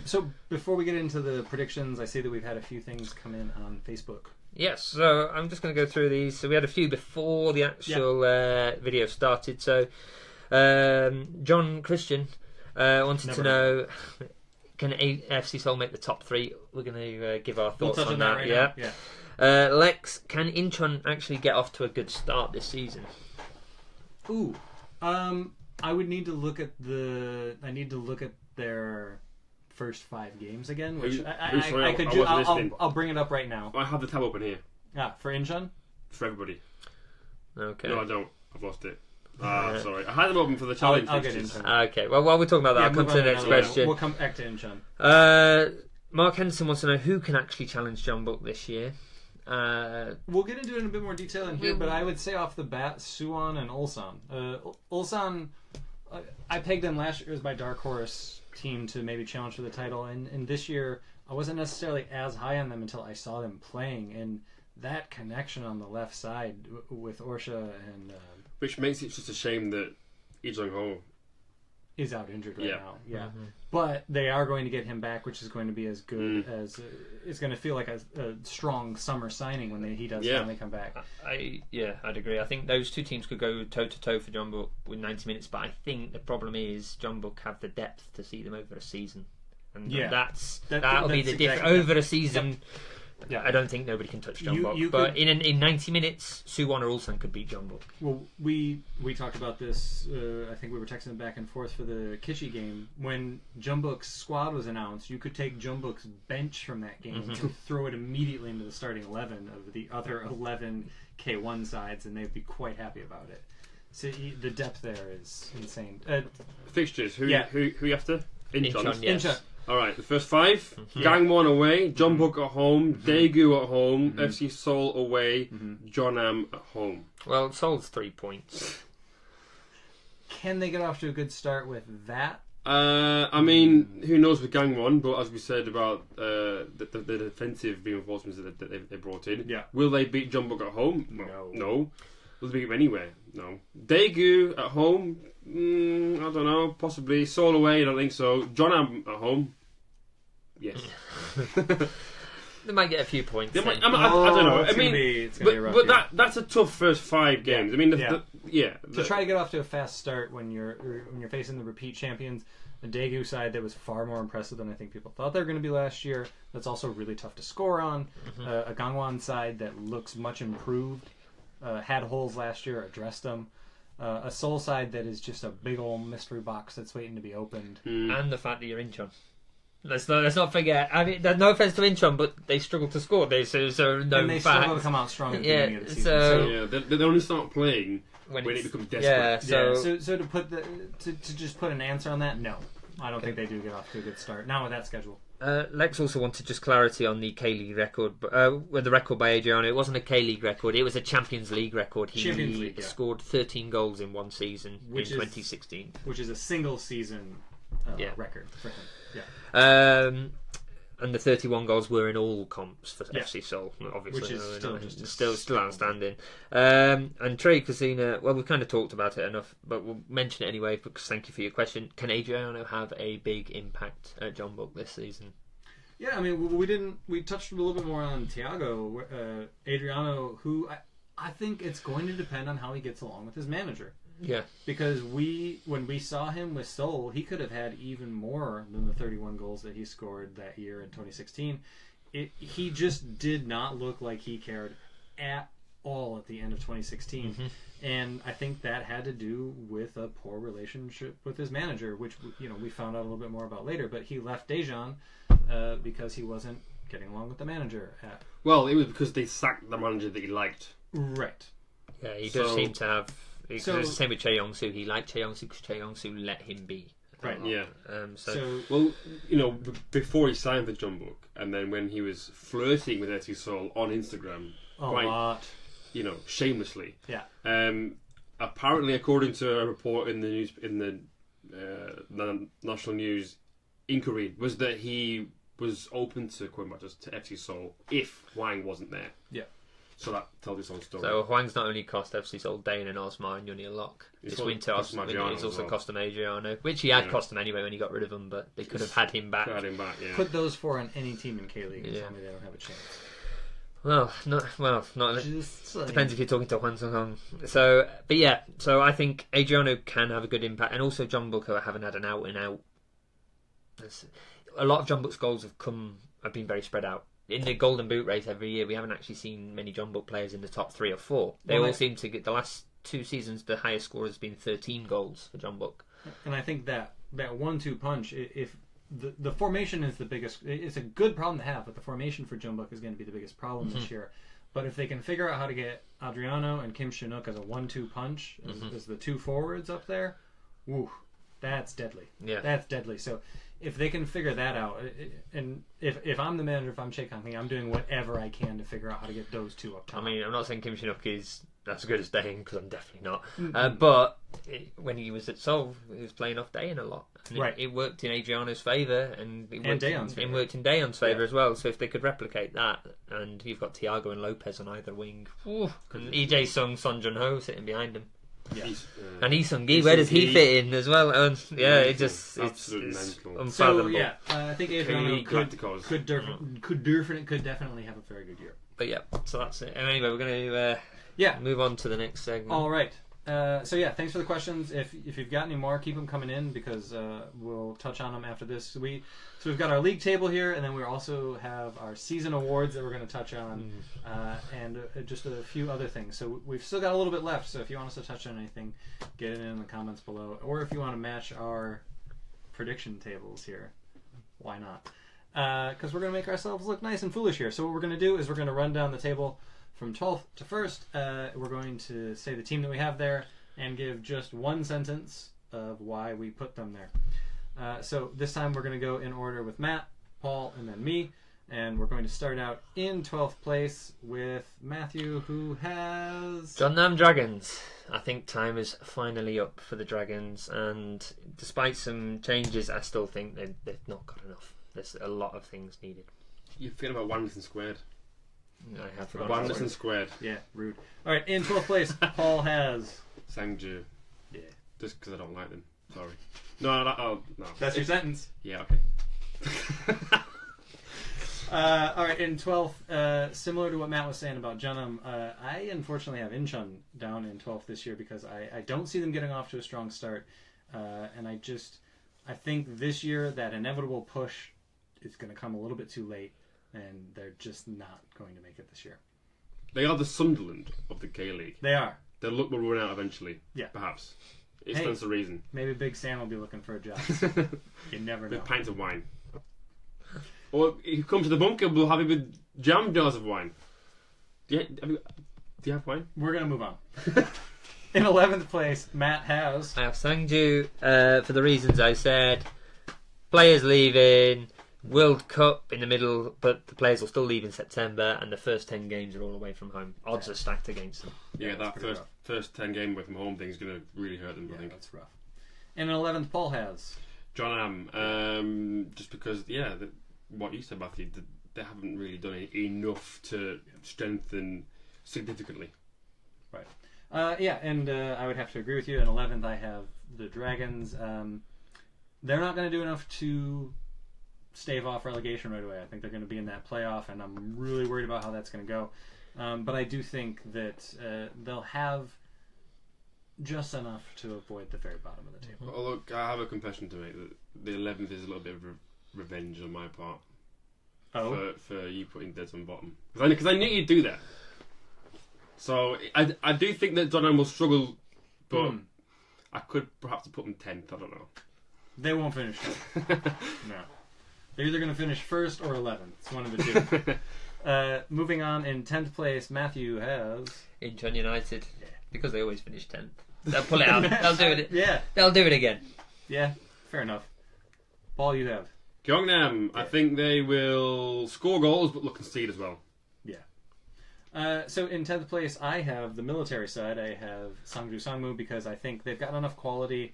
So before we get into the predictions, I see that we've had a few things come in on Facebook. Yes, so I'm just going to go through these. So we had a few before the actual video started. So John Christian wanted to know, can FC Seoul make the top 3? We're going to give our thoughts on that. Right yeah. now. Lex, can Incheon actually get off to a good start this season? Ooh, I would need to look at their first 5 games again, which I could do. I'll bring it up right now. I have the tab open here. For Incheon? For everybody. Okay. No, I don't. I've lost it. Sorry. I had them open for the challenge. I'll get Incheon. Okay, well, while we're talking about that, I'll come to the next question. We'll come back to Incheon. Mark Henderson wants to know who can actually challenge John Book this year. We'll get into it in a bit more detail in here, but I would say off the bat, Suwon and Ulsan. Ulsan, I pegged them last year as my dark horse team to maybe challenge for the title, and this year I wasn't necessarily as high on them until I saw them playing, and that connection on the left side with Orsha and which makes it just a shame that Lee Jong-ho is out injured right now. Yeah, but they are going to get him back, which is going to be as good as it's going to feel like a strong summer signing when he does finally come back. I'd agree. I think those two teams could go toe to toe for John Book with 90 minutes, but I think the problem is John Book have the depth to see them over a season, and that'll be the difference over a season. Yep. Yeah, I don't think nobody can touch John Book. But in 90 minutes, Suwon or Ulsan could beat John Book. Well, we talked about this. I think we were texting back and forth for the Kishi game. When John Book's squad was announced, you could take John Book's bench from that game and throw it immediately into the starting 11 of the other 11 K1 sides, and they'd be quite happy about it. So the depth there is insane. Fixtures. Who you after? Incheon, yes. Incheon. Alright, the first 5. Gangwon away, John Book at home, Daegu at home, FC Seoul away, Jeonnam at home. Well, Seoul's 3 points. Can they get off to a good start with that? I mean, who knows with Gangwon, but as we said about the defensive reinforcements that they brought in, will they beat John Book at home? No. Will they beat him anywhere? No. Daegu at home? I don't know. Possibly. Seoul away? I don't think so. Jeonnam at home? Yes. They might get a few points. I don't know. It's gonna be a rough year. That's a tough first 5 games. I mean, to try to get off to a fast start when you're facing the repeat champions, the Daegu side that was far more impressive than I think people thought they were going to be last year. That's also really tough to score on. A Gangwon side that looks much improved. Had holes last year, addressed them. A Seoul side that is just a big old mystery box that's waiting to be opened. And the fact that you're Incheon. Let's not forget. I mean, no offense to Incheon, but they struggled to score. They struggle to come out strong at the beginning of the season. They only start playing when it becomes desperate. So to just put an answer on that, no, I don't think they do get off to a good start. Not with that schedule. Lex also wanted just clarity on the K-League record, with the record by Adriano. It wasn't a K-League record; it was a Champions League record. He scored 13 goals in one season in 2016, which is a single season record for him. And the 31 goals were in all comps for FC Seoul, obviously, which is still outstanding. And Trey Casina, well, we've kind of talked about it enough, but we'll mention it anyway because thank you for your question. Can Adriano have a big impact at John Book this season? Yeah, I mean, we touched a little bit more on Thiago, Adriano, who I think it's going to depend on how he gets along with his manager. Yeah, because when we saw him with Seoul, he could have had even more than the 31 goals that he scored that year in 2016. He just did not look like he cared at all at the end of 2016, and I think that had to do with a poor relationship with his manager, which we found out a little bit more about later. But he left Daejeon because he wasn't getting along with the manager. Well, it was because they sacked the manager that he liked. Right. Yeah, he does seem to have. It's the same with Chae Young-soo. He liked Chae Young-soo because Chae Young-soo let him be. Right. Yeah. Well, before he signed for John Book, and then when he was flirting with FC Seoul on Instagram, shamelessly. Yeah. Apparently, according to a report in the national news inquiry, was that he was open to going back to FC Seoul if Hwang wasn't there. Yeah. So that tells its own story. So Hwang's not only cost FC Seoul Dane and Osmar and Yoni a lock this winter, it's also cost him Adriano, which he had cost him anyway when he got rid of him, but they could have had him back. Put those four on any team in K-League and tell me they don't have a chance. Well, not depends if you're talking to Hwang Sung-hong. So I think Adriano can have a good impact, and also John Book haven't had an out and out. A lot of John Book's goals have been very spread out. In the Golden Boot race every year, we haven't actually seen many John Book players in the top 3 or 4. They all seem to get the last 2 seasons. The highest score has been 13 goals for John Book. And I think that 1-2 punch, if the formation is the biggest, it's a good problem to have, but the formation for John Book is going to be the biggest problem this year. But if they can figure out how to get Adriano and Kim Shin-wook as a 1-2 punch, as the 2 forwards up there, woo, that's deadly. Yeah, that's deadly. So if they can figure that out, and if I'm the manager, if I'm Che Kang-hee, I'm doing whatever I can to figure out how to get those 2 up top. I mean, I'm not saying Kim Shin-wook is as good as Daein, because I'm definitely not. But when he was at Seoul, he was playing off Daein a lot. And it worked in Adriano's favour, and it worked in Daeon's favour as well. So if they could replicate that, and you've got Thiago and Lopez on either wing, and EJ Sung, Son Jun-ho sitting behind him. Yeah. And Lee Sung-gi, where does he fit in as well? And it's unfathomable. So I think Adriano could definitely have a very good year. But so that's it. And anyway, we're going to move on to the next segment. All right. Thanks for the questions. If you've got any more, keep them coming in, because we'll touch on them after this. We've got our league table here, and then we also have our season awards that we're going to touch on, and just a few other things. So we've still got a little bit left. So if you want us to touch on anything, get it in the comments below, or if you want to match our prediction tables here, why not? Because we're going to make ourselves look nice and foolish here. So what we're going to do is we're going to run down the table from 12th to 1st. We're going to say the team that we have there and give just one sentence of why we put them there. So this time we're going to go in order with Matt, Paul, and then me. And we're going to start out in 12th place with Matthew, who has Jeonnam Dragons. I think time is finally up for the Dragons, and despite some changes, I still think they've not got enough. There's a lot of things needed. You forget about Wanderson Squared. I have forgotten. Wanderson Squared. Yeah, rude. All right, in 12th place, Paul has Sangju. Yeah, just because I don't like them. Sorry. No. That's your sentence. Yeah. Okay. All right, in 12th, similar to what Matt was saying about Jeonnam, I unfortunately have Incheon down in 12th this year because I don't see them getting off to a strong start, and I think this year that inevitable push is going to come a little bit too late, and they're just not going to make it this year. They are the Sunderland of the K-League. They are. Their luck will run out eventually. Yeah, perhaps. It stands to reason. Maybe Big Sam will be looking for a job. You never know. With pints of wine. Or if you come to the bunker, we'll have it with jam jars of wine. Do you have wine? We're going to move on. In 11th place, Matt has... I have Sangju for the reasons I said. Players leaving, World Cup in the middle, but the players will still leave in September, and the first 10 games are all away from home. Odds are stacked against them. Yeah, that first 10 game away from home thing is going to really hurt them, I think. That's rough. And in 11th, Paul has... Jeonnam, just because, what you said, Matthew, they haven't really done enough to strengthen significantly. Right. And I would have to agree with you. In 11th, I have the Dragons. They're not going to do enough to stave off relegation right away. I think they're going to be in that playoff, and I'm really worried about how that's going to go. But I do think that they'll have just enough to avoid the very bottom of the table. Well, look, I have a confession to make. That the 11th is a little bit of revenge on my part. Oh. For you putting Deads on bottom. Because I knew you'd do that. So I do think that Jeonnam will struggle, but I could perhaps put them 10th. I don't know. They won't finish 10th. No. They're either going to finish 1st or 11th. It's one of the two. Moving on, in 10th place, Matthew has... Incheon United. Yeah. Because they always finish 10th. They'll pull it out. They'll do it. Yeah. They'll do it again. Yeah, fair enough. Paul, you have... Gyeongnam, I think they will score goals but look concede as well. Yeah. So in 10th place, I have the military side. I have Sangju Sangmu because I think they've got enough quality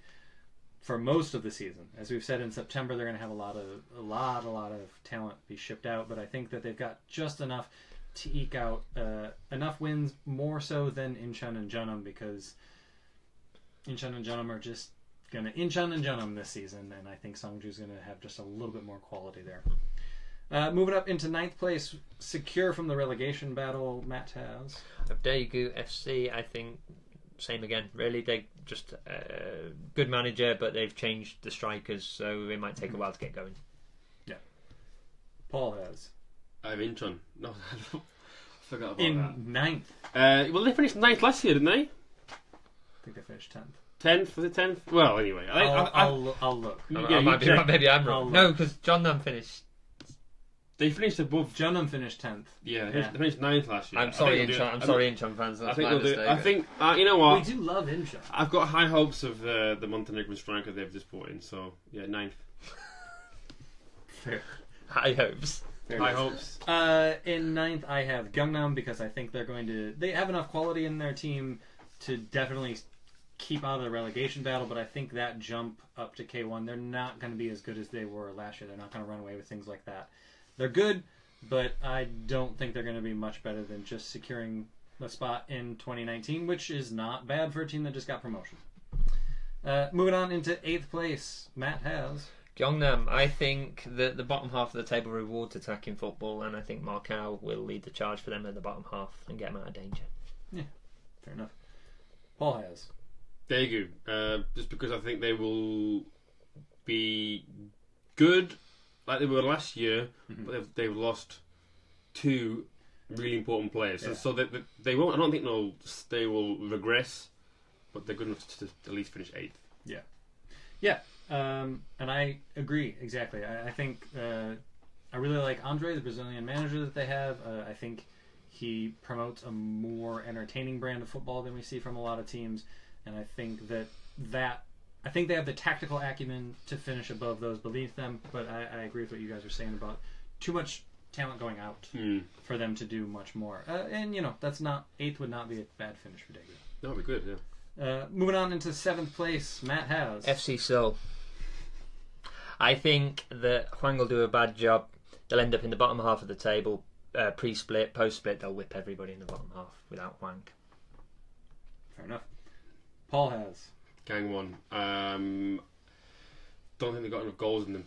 for most of the season. As we've said, in September they're going to have a lot of talent be shipped out, but I think that they've got just enough to eke out enough wins, more so than Incheon and Jeonnam, because Incheon and Jeonnam are just going to Incheon and Jeonnam this season, and I think Sungju's going to have just a little bit more quality there. Moving up into 9th place, secure from the relegation battle, Matt has Daegu FC. I think same again. Really, they just good manager, but they've changed the strikers, so it might take a while to get going. Yeah. Paul has. I have Incheon. No, I forgot about in that. 9th. Well, they finished 9th last year, didn't they? I think they finished 10th. 10th? Was it 10th? Well, anyway. I'll look. Maybe I'm wrong. No, because Jeonnam finished. They finished above. Jeonnam finished 10th. Yeah, they finished 9th last year. I'm sorry, Incheon fans. That's my mistake. I think, you know what? We do love Incheon. I've got high hopes of the Montenegrin striker they've just brought in, so yeah, 9th. Fair. High hopes. High hopes. In 9th, I have Gangnam, because I think they have enough quality in their team to definitely keep out of the relegation battle, but I think that jump up to K1, they're not going to be as good as they were last year. They're not going to run away with things like that. They're good, but I don't think they're going to be much better than just securing the spot in 2019, which is not bad for a team that just got promotion. Moving on into 8th place, Matt has Gyeongnam. I think that the bottom half of the table rewards attacking football, and I think Markow will lead the charge for them in the bottom half and get them out of danger. Yeah, fair enough. Paul has Daegu, just because I think they will be good like they were last year, but they've lost 2 really important players, so they won't. I don't think they will regress, but they're good enough to at least finish 8th. Yeah, and I agree exactly. I think I really like Andre, the Brazilian manager that they have. I think he promotes a more entertaining brand of football than we see from a lot of teams, and I think I think they have the tactical acumen to finish above those beneath them, but I agree with what you guys are saying about too much talent going out for them to do much more. And, that's not... 8th would not be a bad finish for Daegu. That would be good, yeah. Moving on into 7th place, Matt has FC Seoul. I think that Hwang will do a bad job. They'll end up in the bottom half of the table, pre-split, post-split. They'll whip everybody in the bottom half without Hwang. Fair enough. Paul has Gangwon. Don't think they've got enough goals in them.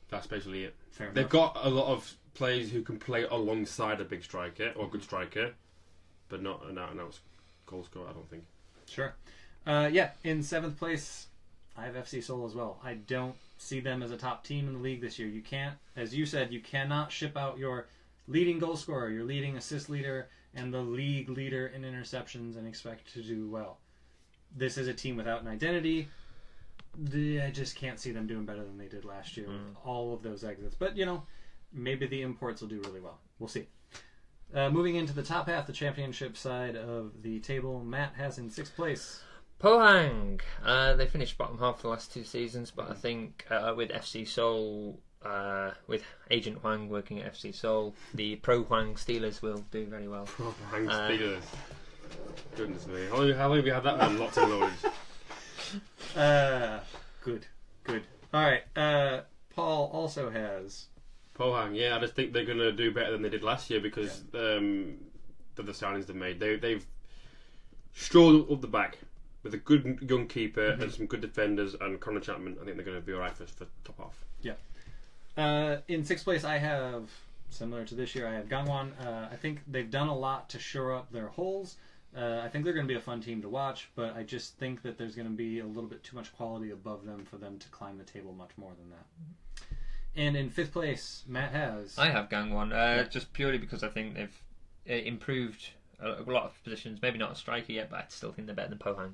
That's basically it. They've got a lot of players who can play alongside a big striker or a good striker, but not an out-and-out goal scorer, I don't think. Sure. In 7th place, I have FC Seoul as well. I don't see them as a top team in the league this year. You can't, as you said, you cannot ship out your leading goal scorer, your leading assist leader, and the league leader in interceptions and expect to do well. This is a team without an identity. I just can't see them doing better than they did last year with all of those exits. But, maybe the imports will do really well. We'll see. Moving into the top half, the championship side of the table, Matt has in 6th place Pohang. They finished bottom half for the last 2 seasons, but I think with FC Seoul, with Agent Hwang working at FC Seoul, the pro-Hwang Steelers will do very well. Pro-Hwang Steelers. Goodness me. How long have we had that one locked and loaded? Good. Alright, Paul also has Pohang. Yeah, I just think they're going to do better than they did last year because of the signings they've made. They've strolled up the back with a good young keeper and some good defenders and Connor Chapman. I think they're going to be alright for top half. Yeah. In 6th place, I have, similar to this year, I have Gangwon. I think they've done a lot to shore up their holes. I think they're going to be a fun team to watch, but I just think that there's going to be a little bit too much quality above them for them to climb the table much more than that. And in 5th place, Matt has I have Gangwon, just purely because I think they've improved a lot of positions. Maybe not a striker yet, but I still think they're better than Pohang.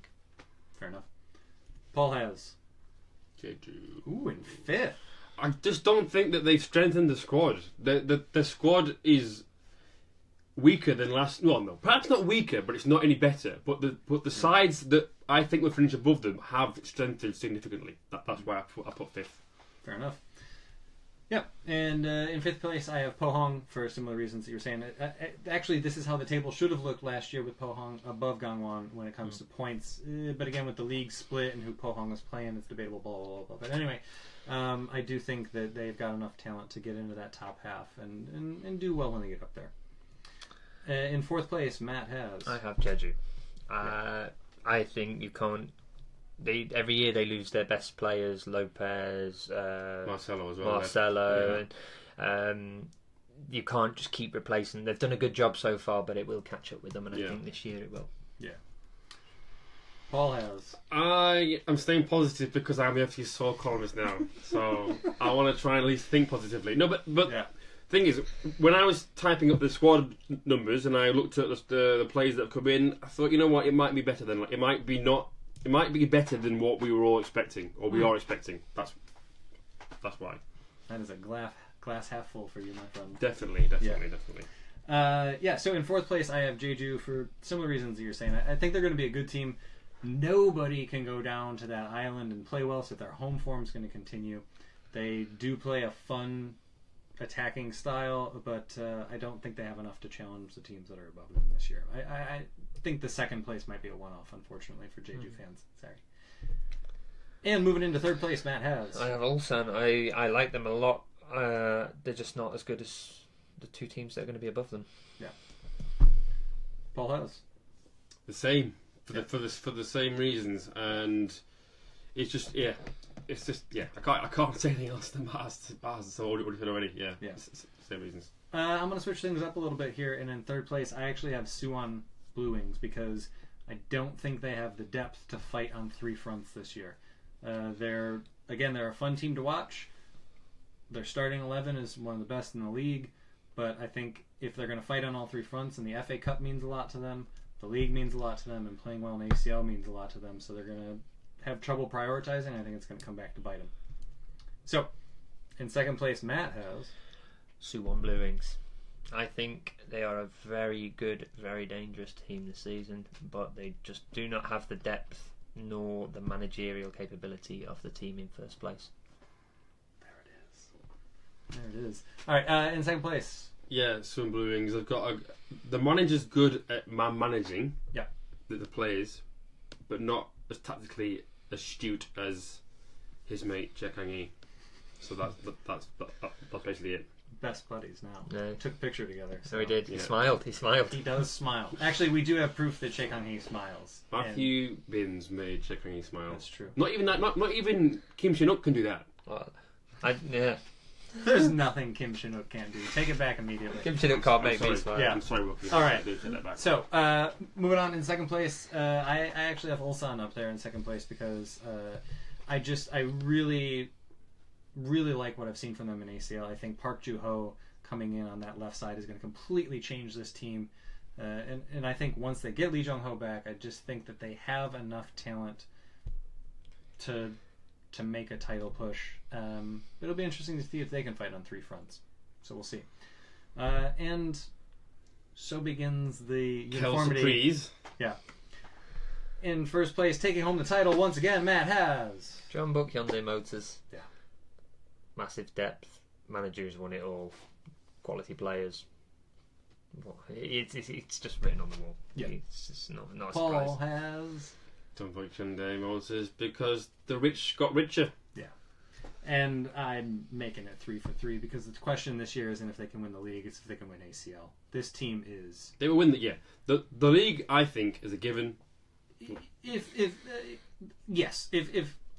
Fair enough. Paul has Jeju. Ooh, in 5th. I just don't think that they've strengthened the squad. The squad is weaker than last. Well, no, perhaps not weaker, but it's not any better. But the sides that I think will finish above them have strengthened significantly. That's why I put 5th. Fair enough. Yep, and in 5th place I have Pohang for similar reasons that you were saying. Actually, this is how the table should have looked last year with Pohang above Gangwon when it comes to points. But again, with the league split and who Pohang is playing, it's debatable, blah, blah, blah. But anyway, I do think that they've got enough talent to get into that top half and do well when they get up there. In fourth place, Matt has. I have Jeju. I think you can't. Every year they lose their best players, Lopez, Marcelo as well. And you can't just keep replacing. They've done a good job so far, but it will catch up with them, and I think this year it will. Yeah. Paul has. I'm staying positive because I'm the FT Soul columnist now, so I want to try and at least think positively. No, but thing is, when I was typing up the squad numbers and I looked at the players that have come in, I thought, you know what, it might be better than it might be better than what we were all expecting, or we are expecting. That's why. That is a glass half full for you, my friend. Definitely. So in fourth place, I have Jeju for similar reasons that you're saying. I think they're going to be a good team. Nobody can go down to that island and play well, so their home form is going to continue. They do play a fun attacking style, but I don't think they have enough to challenge the teams that are above them this year. I think the second place might be a one-off, unfortunately, for Jeju fans. Sorry. And moving into third place, Matt has. I have Ulsan. I like them a lot. They're just not as good as the two teams that are going to be above them. Yeah. Paul has. The same. For the same reasons, and it's just I can't say anything else than Baz. So what have you said already? Yeah. Same reasons. I'm going to switch things up a little bit here, and in third place, I actually have Suwon Blue Wings because I don't think they have the depth to fight on three fronts this year. They're a fun team to watch. Their starting 11 is one of the best in the league, but I think if they're going to fight on all three fronts, and the FA Cup means a lot to them, the league means a lot to them, and playing well in ACL means a lot to them, so they're going to have trouble prioritizing. I think it's going to come back to bite them. So, in second place, Matt has Suwon Blue Wings. I think they are a very good, very dangerous team this season, but they just do not have the depth nor the managerial capability of the team in first place. There it is. All right, in second place. Yeah, Suwon Blue Wings. I've got the manager's good at managing. Yeah. The players, but not as tactically astute as his mate Jae Kang-hee. So that's basically it. Best buddies now. Yeah. Took a picture together. So he did. He smiled. He does smile. Actually, we do have proof that Jae Kang-hee smiles. Matthew Binns made Jae Kang-hee smile. That's true. Not even that. Not even Kim Shin-wook can do that. Well, There's nothing Kim Shin-wook can't do. Take it back immediately. Kim Shin-wook can't make me smile. Yeah. I'm sorry, Wookie. All right. So, moving on in second place, I actually have Ulsan up there in second place because I really like what I've seen from them in ACL. I think Park Joo-ho coming in on that left side is going to completely change this team. And I think once they get Lee Jong-ho back, I just think that they have enough talent to make a title push. It'll be interesting to see if they can fight on three fronts. So we'll see. And so begins the uniformity. Yeah. In first place, taking home the title once again, Matt has Jeonbuk Hyundai Motors. Yeah. Massive depth. Managers won it all. Quality players. It's just written on the wall. Yeah. It's just not a Paul surprise. Paul has Jeonbuk Hyundai Motors because the rich got richer. Yeah. And I'm making it 3 for 3 because the question this year isn't if they can win the league, it's if they can win ACL. This team is. They will win the league. I think is a given. If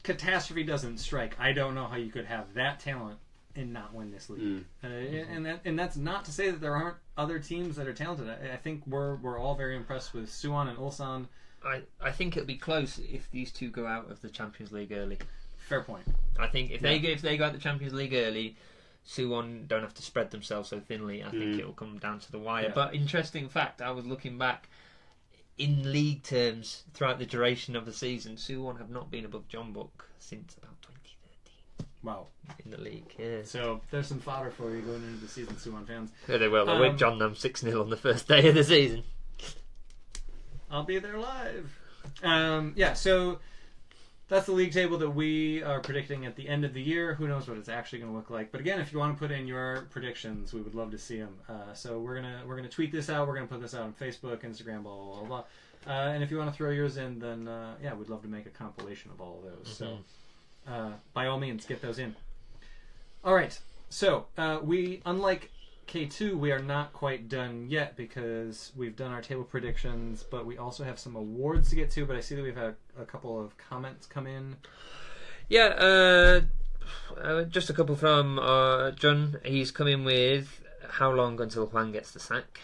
catastrophe doesn't strike, I don't know how you could have that talent and not win this league. And that's not to say that there aren't other teams that are talented. I think we're all very impressed with Suwon and Ulsan. I think it'll be close if these two go out of the Champions League early. Fair point. I think if they go out the Champions League early, Suwon don't have to spread themselves so thinly. I think it'll come down to the wire. Yeah. But interesting fact, I was looking back. In league terms, throughout the duration of the season, Suwon have not been above Jeonbuk since about 2013. Wow. In the league, yeah. So there's some fodder for you going into the season, Suwon fans. Yeah, they will. They'll win John them 6-0 on the first day of the season. I'll be there live. So that's the league table that we are predicting at the end of the year. Who knows what it's actually going to look like? But again, if you want to put in your predictions, we would love to see them. So we're gonna tweet this out. We're gonna put this out on Facebook, Instagram, blah blah blah blah. And if you want to throw yours in, then we'd love to make a compilation of all of those. Mm-hmm. So by all means, get those in. All right. So we, unlike K2, we are not quite done yet because we've done our table predictions, but we also have some awards to get to. But I see that we've had a couple of comments come in. Yeah, just a couple from John. He's come in with, how long until Juan gets the sack?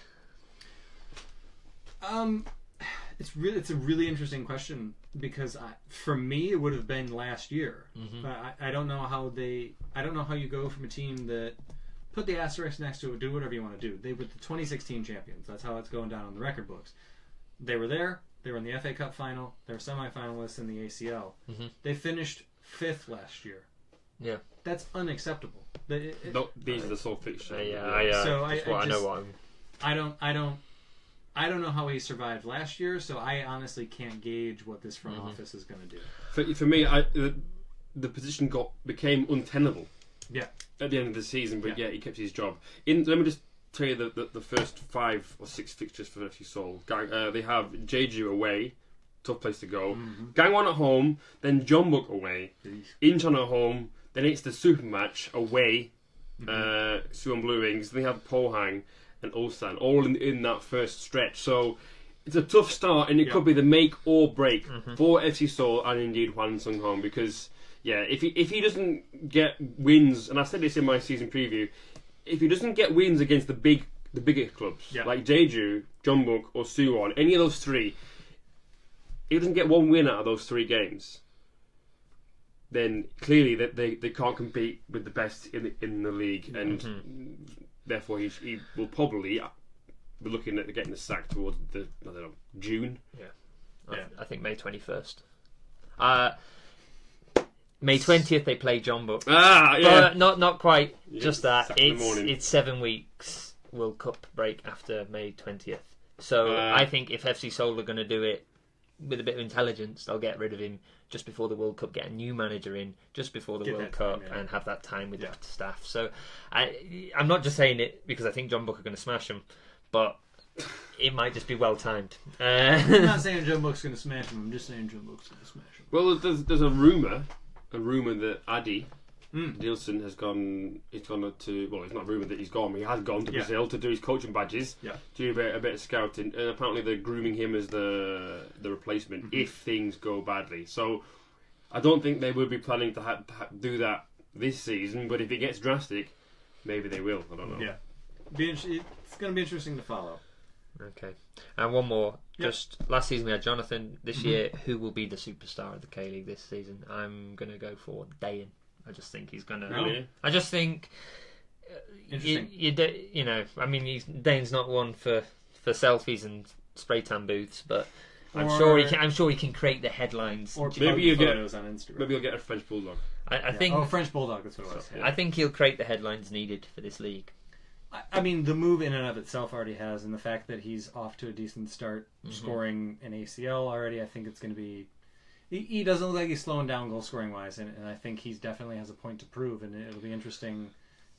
It's a really interesting question because for me it would have been last year. Mm-hmm. I don't know how you go from a team that put the asterisk next to it, do whatever you want to do. They were the 2016 champions. That's how it's going down on the record books. They were there. They were in the FA Cup final. They were semi-finalists in the ACL. Mm-hmm. They finished 5th last year. Yeah, that's unacceptable. These are the sole fixtures. I don't know how he survived last year, so I honestly can't gauge what this front office is going to do. For me, the position became untenable. Yeah. At the end of the season, but he kept his job. Let me just tell you the first 5 or 6 fixtures for FC Seoul. They have Jeju away, tough place to go. Mm-hmm. Gangwon at home, then Jeonbuk away. Incheon at home, then it's the super match away. Suwon Blue Wings. Then they have Pohang and Ulsan, all in that first stretch. So it's a tough start, and it could be the make or break for FC Seoul and indeed Hwang Sung-hong, because if he doesn't get wins, and I said this in my season preview, if he doesn't get wins against the bigger clubs like Jeju, Jeonbuk or Suwon, any of those 3, if he doesn't get one win out of those 3 games, then clearly that they can't compete with the best in the league, and therefore he will probably be looking at getting the sack towards June. I think May 21st. May 20th they play Jeonbuk. But not quite just that. It's 7 weeks World Cup break after May 20th. So I think if FC Seoul are going to do it with a bit of intelligence, they'll get rid of him just before the World Cup, get a new manager in just before the World Cup, and have that time with the staff. So I'm not just saying it because I think Jeonbuk are going to smash them, but it might just be well timed. I'm not saying Jeonbuk's going to smash them. I'm just saying Jeonbuk's going to smash them. Well, there's a rumour that Adi Nielsen has gone. He's gone to. Well, it's not rumoured that he's gone. He has gone to Brazil to do his coaching badges. Yeah. Do a bit of scouting, and apparently they're grooming him as the replacement if things go badly. So I don't think they will be planning to do that this season. But if it gets drastic, maybe they will. I don't know. Yeah. It's going to be interesting to follow. Okay. And one more. Just last season we had Jonathan. This year, who will be the superstar of the K-League this season? I'm going to go for Dayan. I just think he's going to... Really? I just think... Dane's not one for selfies and spray tan booths, but I'm sure he can create the headlines. Or maybe you'll get those on Instagram. Maybe you'll get a French Bulldog. I think French Bulldog, that's what it was. I think he'll create the headlines needed for this league. I mean, the move in and of itself already has, and the fact that he's off to a decent start, scoring an ACL already, I think it's going to be... He doesn't look like he's slowing down goal-scoring wise, and I think he definitely has a point to prove, and it'll be interesting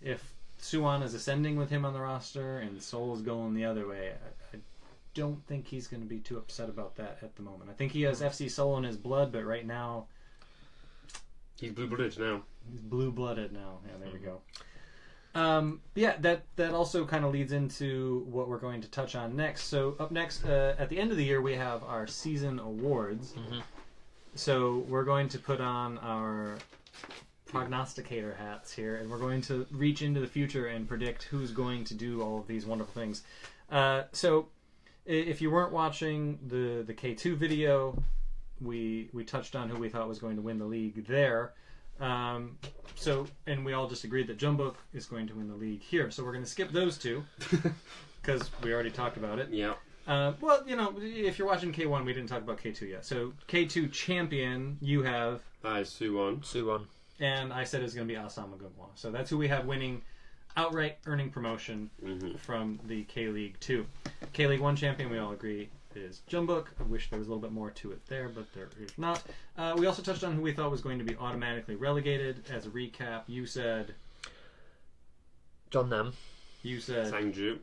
if Suwon is ascending with him on the roster and Seoul is going the other way. I don't think he's going to be too upset about that at the moment. I think he has FC Seoul in his blood, but right now... He's blue-blooded now. He's blue-blooded now. Yeah, there we go. That also kind of leads into what we're going to touch on next. So up next, at the end of the year, we have our season awards. Mm-hmm. So we're going to put on our prognosticator hats here, and we're going to reach into the future and predict who's going to do all of these wonderful things. So if you weren't watching the K2 video, we touched on who we thought was going to win the league there. And we all just agreed that Jeonbuk is going to win the league here. So we're going to skip those two because we already talked about it. Yeah. If you're watching K1, we didn't talk about K2 yet. So K2 champion, you have... Suwon. And I said it's going to be Asama Gungwon. So that's who we have winning outright earning promotion from the K-League 2. K-League 1 champion, we all agree, is Jeonbuk. I wish there was a little bit more to it there, but there is not. We also touched on who we thought was going to be automatically relegated. As a recap, you said... Jeonnam. You said... Sangju.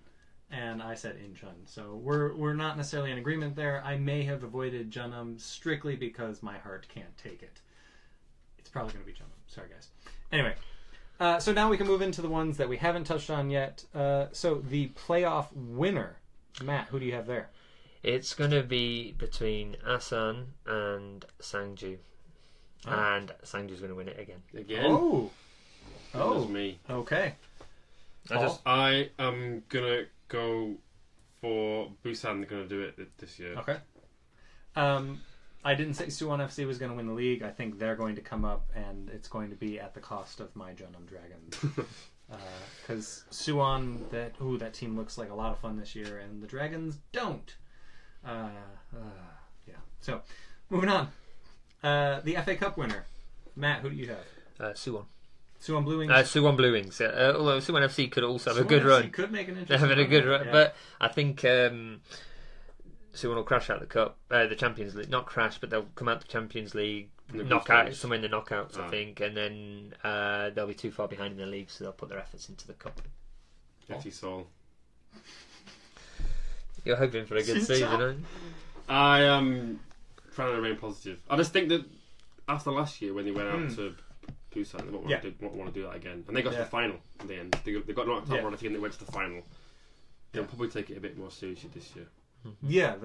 And I said Incheon. So we're not necessarily in agreement there. I may have avoided Jeonnam strictly because my heart can't take it. It's probably going to be Jeonnam. Sorry, guys. Anyway, So now we can move into the ones that we haven't touched on yet. So the playoff winner, Matt, who do you have there? It's going to be between Asan and Sangju. Oh. And Sangju's going to win it again. Oh. That's me. Okay. I am going to go for Busan. They're going to do it this year. Okay. I didn't say Suwon FC was going to win the league. I think they're going to come up, and it's going to be at the cost of my Jeonnam Dragons. Because Suwon, that team looks like a lot of fun this year, and the Dragons don't. Yeah. So, moving on. The FA Cup winner, Matt. Who do you have? Suwon. Suwon Blue Wings. Suwon Blue Wings. Although Suwon FC could also have a good run. Could make an interesting. They're having a good run, yeah. But I think Suwon will crash out the Champions League. Not crash, but they'll come out the Champions League, knockout, somewhere in the knockouts, I think, and then they'll be too far behind in the league, so they'll put their efforts into the cup. FC Seoul. You're hoping for a good season, aren't you? I am trying to remain positive. I just think that after last year when they went out to Busan, they won't want to do that again. And they got to the final in the end. They got knocked out on a team that went to the final. They'll probably take it a bit more seriously this year. Yeah,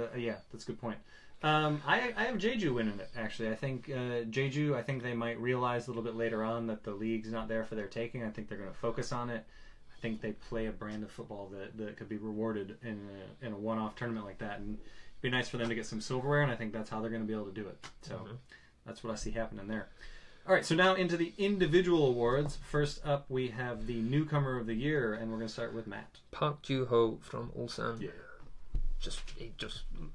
that's a good point. I have Jeju winning it, actually. I think Jeju, I think they might realize a little bit later on that the league's not there for their taking. I think they're going to focus on it. I think they play a brand of football that could be rewarded in a one-off tournament like that. And it'd be nice for them to get some silverware, and I think that's how they're going to be able to do it. So that's what I see happening there. All right, so now into the individual awards. First up, we have the newcomer of the year, and we're going to start with Matt. Park Joo-ho from Ulsan. Yeah.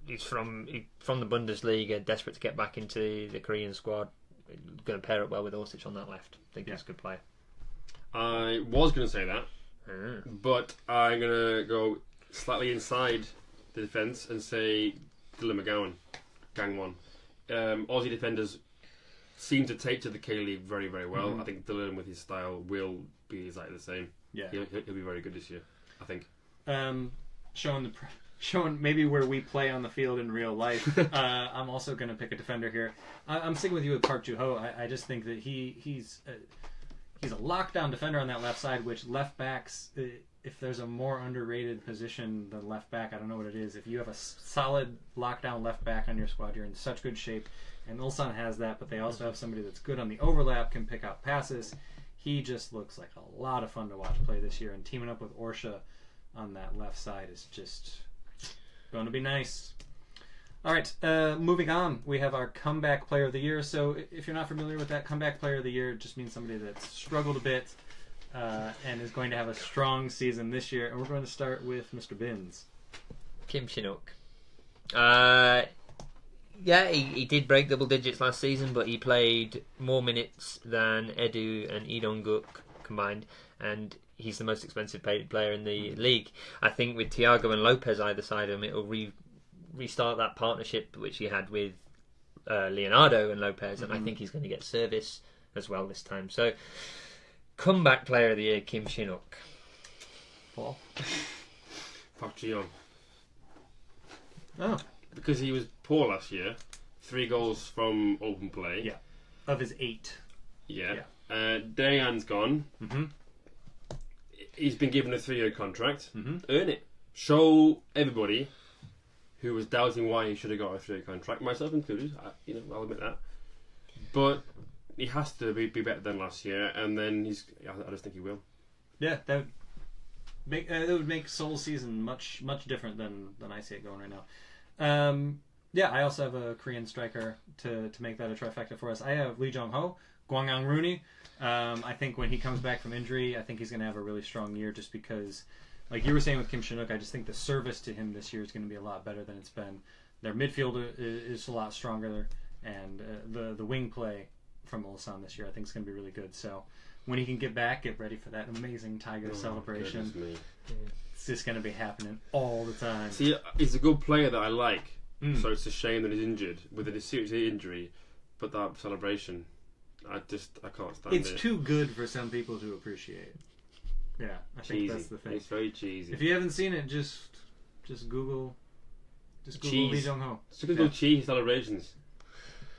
He's from the Bundesliga, desperate to get back into the Korean squad. Going to pair up well with Orsic on that left. I think he's a good player. I was going to say that, but I'm going to go slightly inside the defence and say Dylan McGowan, Gangwon. Aussie defenders seem to take to the K-League very, very well. I think Dylan, with his style, will be exactly the same. Yeah, he'll be very good this year, I think. Showing maybe where we play on the field in real life. I'm also going to pick a defender here. I'm sticking with you with Park Joo-ho. I just think that he's a lockdown defender on that left side, which left backs, if there's a more underrated position than left back, I don't know what it is. If you have a solid lockdown left back on your squad, you're in such good shape. And Ulsan has that, but they also have somebody that's good on the overlap, can pick out passes. He just looks like a lot of fun to watch play this year, and teaming up with Orsha on that left side is just going to be nice. All right, moving on. We have our comeback player of the year. So if you're not familiar with that, comeback player of the year, it just means somebody that's struggled a bit and is going to have a strong season this year. And we're going to start with Mr. Binns. Kim Shin-wook. He did break double digits last season, but he played more minutes than Edu and Lee Dong-guk combined, and he's the most expensive paid player in the league. I think with Thiago and Lopez either side of him, it'll restart that partnership which he had with Leonardo and Lopez, and I think he's going to get service as well this time. So, comeback player of the year, Kim Shin-wook. Paul? Park Ji-young. Oh. Because he was poor last year. 3 goals from open play. Yeah. Of his 8. Yeah. Daehan's gone. He's been given a 3-year contract. Earn it. Show everybody who was doubting why he should have got a 3-year contract, myself included. I'll admit that. But he has to be better than last year, and then I just think he will. Yeah, that would make Seoul's season much different than I see it going right now. I also have a Korean striker to make that a trifecta for us. I have Lee Jong-ho, Gwangang Rooney. I think when he comes back from injury, I think he's going to have a really strong year just because, like you were saying with Kim Shin-wook, I just think the service to him this year is going to be a lot better than it's been. Their midfield is a lot stronger, and the wing play from Ulsan this year I think is going to be really good. So when he can get back, get ready for that amazing Tiger celebration. It's just going to be happening all the time. See, he's a good player that I like, so it's a shame that he's injured with a serious injury, but that celebration, I can't stand it. It's too good for some people to appreciate. Yeah, I think that's the thing. It's very cheesy. If you haven't seen it, just Google Lee Jong-ho. Just Google cheese celebrations.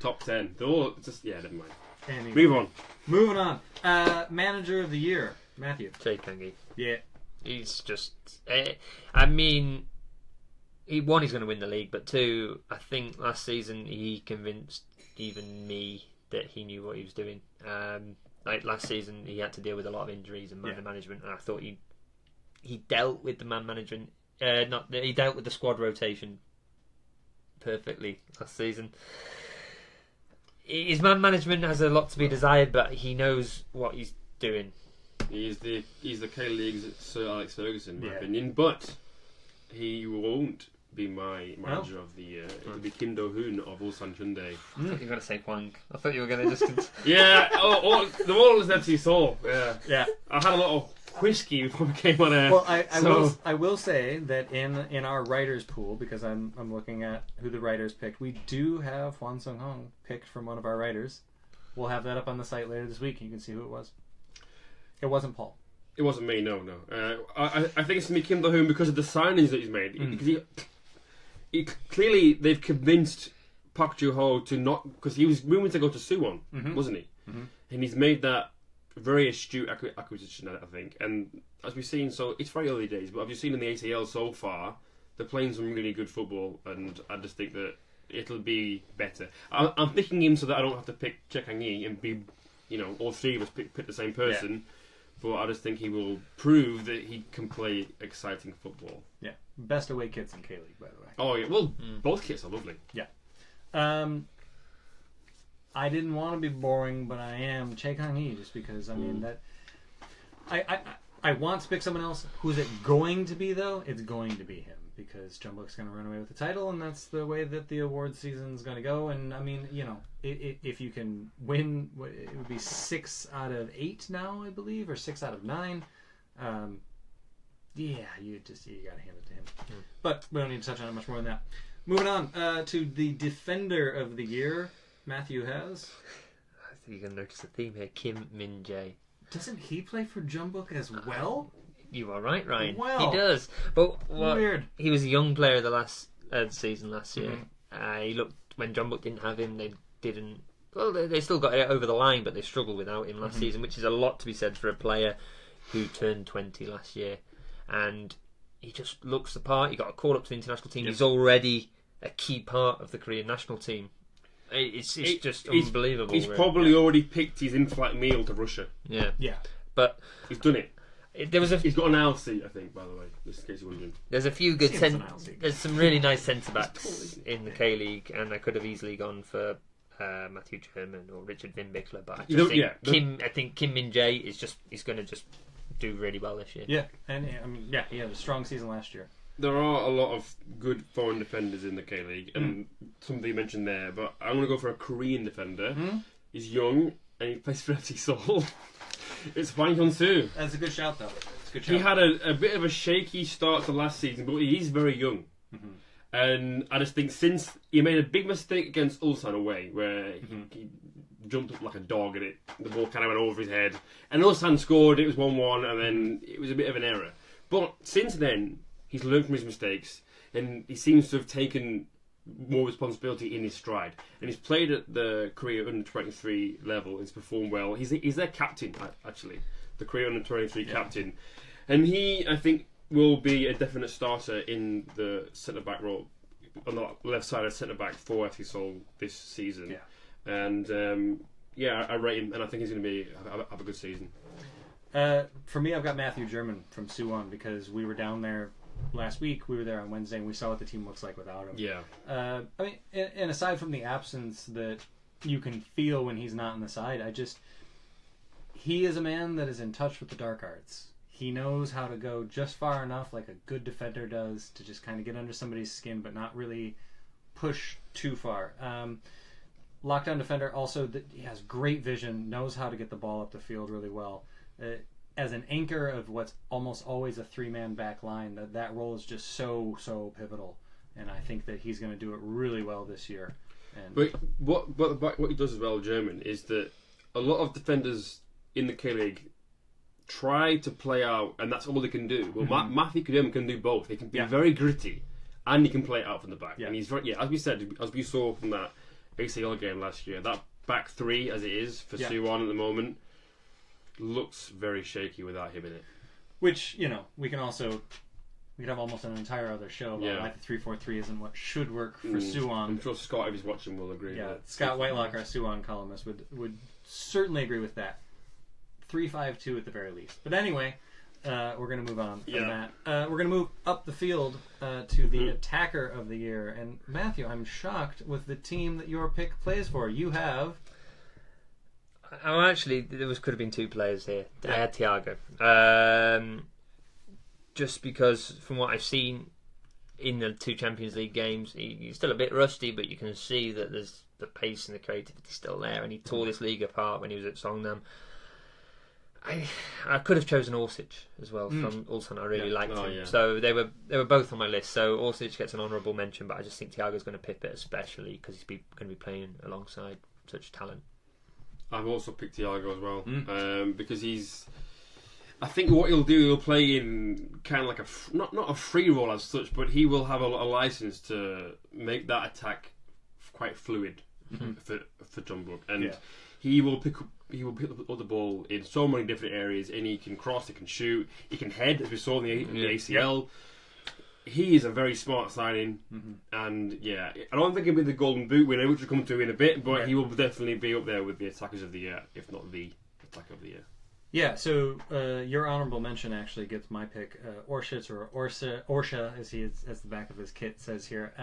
Top 10. They're all never mind. Anyway. Moving on. Manager of the year, Matthew. Jay Kangi. Yeah. He's just... I mean... he's going to win the league, but 2, I think last season he convinced even me that he knew what he was doing. Like last season, he had to deal with a lot of injuries and man management, and I thought he dealt with the man management. He dealt with the squad rotation perfectly last season. His man management has a lot to be desired, but he knows what he's doing. He's the K-League's Sir Alex Ferguson, in my opinion, but he won't be my manager of the year. It'll be Kim Do-hoon of Ulsan Hyundai. I thought you were going to say Hwang. I thought you were going to just... Yeah, the wall is empty soul. Yeah. I had a lot of whiskey before we came on air. Well, I will say that in our writers pool, because I'm looking at who the writers picked, we do have Hwan Sung-hong picked from one of our writers. We'll have that up on the site later this week. You can see who it was. It wasn't Paul. It wasn't me, no. I think it's going to be Kim Do-hoon because of the signings that he's made. Because clearly they've convinced Park Joo-ho to not... because he was moving to go to Suwon, wasn't he? Mm-hmm. And he's made that very astute acquisition, I think. And as we've seen, so it's very early days, but as you've seen in the ACL so far, they're playing some really good football, and I just think that it'll be better. I'm picking him so that I don't have to pick Choi Kang-hee and be, all 3 of us pick the same person. Yeah. But I just think he will prove that he can play exciting football. Yeah. Best away kits in K-League, by the way. Oh, yeah. Well, both kits are lovely. Yeah. I didn't want to be boring, but I am Choi Kang-hee, just because, that... I want to pick someone else. Who's it going to be, though? It's going to be him, because Jeonbuk's going to run away with the title, and that's the way that the award season's going to go. And, if you can win, it would be 6 out of 8 now, I believe, or 6 out of 9. You got to hand it to him. But we don't need to touch on it much more than that. Moving on to the Defender of the Year, Matthew has... I think you're going to notice a theme here. Kim Min-jae. Doesn't he play for Jeonbuk as well? You are right, Ryan. Well, he does. But weird. He was a young player the season last year. He looked, when Jeonbuk didn't have him, they didn't... Well, they still got it over the line, but they struggled without him last season, which is a lot to be said for a player who turned 20 last year. And he just looks the part. He got a call up to the international team. He's already a key part of the Korean national team. It's just unbelievable. He's probably already picked his in-flight meal to Russia. Yeah. But he's done it. He's got an ALC, I think, by the way, just in case you're wondering. There's a few good there's some really nice centre-backs in the K-League, and I could have easily gone for Matthew German or Richard Vinbickler, but I think Kim Min-jae he's going to just do really well this year. Yeah, and he had a strong season last year. There are a lot of good foreign defenders in the K-League, and something you mentioned there, but I'm going to go for a Korean defender. He's young, and he plays for FC Seoul. It's Hwang Hyun-soo. That's a good shout, though. It's a good shout. He had a bit of a shaky start to last season, but he's very young. And I just think since he made a big mistake against Ulsan away, where he jumped up like a dog and the ball kind of went over his head, and Ulsan scored, it was 1-1, and then it was a bit of an error. But since then, he's learned from his mistakes, and he seems to have taken more responsibility in his stride. And he's played at the Korea Under-23 level, he's performed well. He's their captain, actually, the Korea Under-23 captain. And he, I think, will be a definite starter in the centre-back role, on the left side of centre-back for FC Seoul this season. Yeah. And, I rate him, and I think he's going to have a good season. For me, I've got Matthew German from Suwon, because we were down there last week. We were there on Wednesday, and we saw what the team looks like without him. Yeah. And aside from the absence that you can feel when he's not in the side, he is a man that is in touch with the dark arts. He knows how to go just far enough, like a good defender does, to just kind of get under somebody's skin, but not really push too far. Lockdown defender, also, he has great vision, knows how to get the ball up the field really well. As an anchor of what's almost always a 3-man back line, that role is just so pivotal, and I think that he's going to do it really well this year. But what he does as well, German, is that a lot of defenders in the K-League try to play out, and that's all they can do. Well, Matthew German can do both. He can be very gritty, and he can play it out from the back. Yeah. And he's very, as we saw from that ACL game last year, that back three as it is for Suwon at the moment looks very shaky without him in it. Which, we could have almost an entire other show about why the 3-4-3 isn't what should work for Suwon. I'm sure Scott, if he's watching, will agree. Yeah, Scott Whitelock, our Suwon columnist, would certainly agree with that. 3-5-2 at the very least. But anyway, we're going to move on from that. We're going to move up the field to the attacker of the year. And Matthew, I'm shocked with the team that your pick plays for. You have... Oh, actually, there could have been two players here. I had Thiago. Just because, from what I've seen in the two Champions League games, he's still a bit rusty, but you can see that there's the pace and the creativity still there, and he tore this league apart when he was at Songnam. I could have chosen Orsic as well from Ulsan. I really liked him. Yeah. So they were both on my list. So Orsic gets an honourable mention, but I just think Thiago's going to pip it, especially because he's going to be playing alongside such talent. I've also picked Thiago as well because he's... I think what he'll do, he'll play in kind of like not a free role as such, but he will have a license to make that attack quite fluid for Jeonbuk, and he will pick up the ball in so many different areas, and he can cross, he can shoot, he can head, as we saw in the ACL. He is a very smart signing, and I don't think he'll be the Golden Boot winner, which we'll come to in a bit, but he will definitely be up there with the attackers of the year, if not the attacker of the year. Yeah, so your honorable mention actually gets my pick, Orsic, or Orsha, as the back of his kit says here.